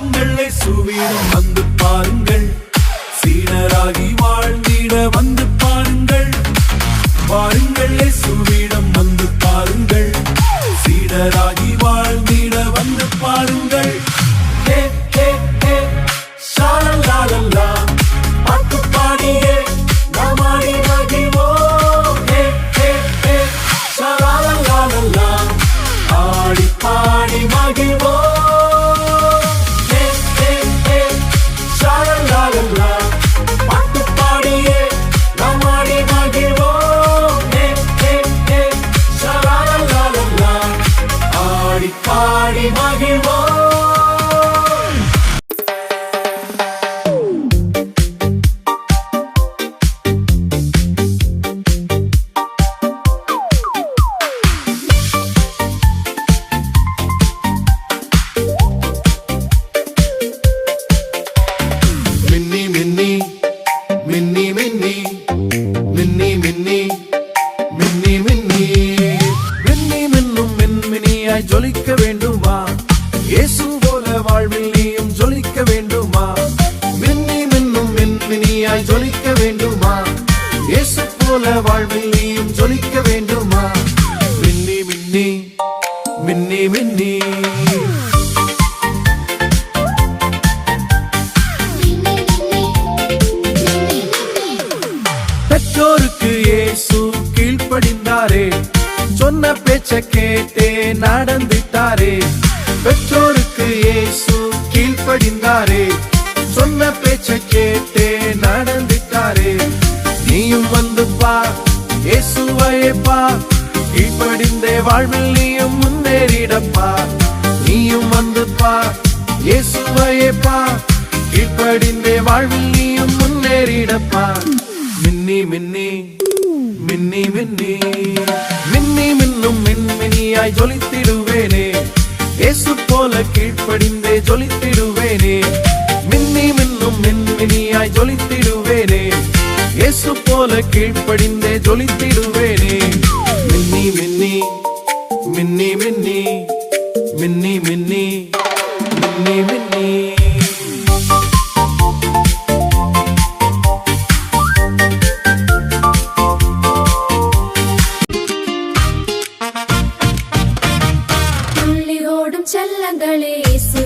வாருங்கள் இயேசுவிடம் வந்து பாருங்கள், சீடராகி வாழ்ந்திட வந்து பாருங்கள். வாருங்கள் இயேசுவிடம் வந்து பாருங்கள், சீடராகி வாழ்ந்திட வந்து பாருங்கள். ஹே ஹே ஹே ஷாலலாலலா, பாட்டு பாடியே நாம் ஆடி மகிழ்வோம். ஹே ஹே ஹே ஷாலலாலலா, ஆடி பாடி மகிழ்வோம். ஹே ஹே ஹே ஷாலலாலலா, பாட்டு பாடியே நாம் ஆடி மகிழ்வோம். ஹே ஹே ஹே ஷாலலாலலா, ஆடி பாடி மகிழ்வோம். மின்னி மின்னி மின்னி மின்னி மின்னி மின்னி மின்னி மின்னி மின்னி மின்னும் மின்மினியாய் ஜொலிக்க வேண்டுமா? இயேசு போல வாழ்வில் நீயும் ஜொலிக்க வேண்டுமா? மின்னி மின்னும் மின்மினியாய் ஜொலிக்க வேண்டுமா? இயேசு போல வாழ்வில் நீயும் ஜொலிக்க வேண்டுமா? மின்னி மின்னி மின்னி மின்னி பெற்றோருக்கு இயேசு கீழ்ப்படிந்தாரே, சொன்ன பேச்ச கேட்டே நடந்துட்டாரே. பெற்றோருக்கு இயேசு கீழ்ப்படிந்தாரே, சொன்ன பேச்ச கேட்டே நடந்துட்டாரே. நீயும் வந்து பார், இயேசுவையே பார், கீழ்ப்படிந்தே வாழ்வில் நீயும் முன்னேறிடப்பா. நீயும் வந்து பார், இயேசுவையே பார், கீழ்ப்படிந்தே வாழ்வில் நீயும் முன்னேறிடப்பா. மின்னி மின்னி மின்னி மின்னி மின்னி மின்னும் மின்மினியாய் ஜொலித்திடுவேனே, இயேசு போல கீழ்ப்படிந்தே ஜொலித்திடுவேனே. மின்னி மின்னும் மின்மினியாய் ஜொலித்திடுவேனே, இயேசு போல கீழ்ப்படிந்தே ஜொலித்திடுவேனே. மின்னி மின்னி மின்னி மின்னி மின்னி மின்னி மின்னி மின்னி செல்லங்களே இயேசு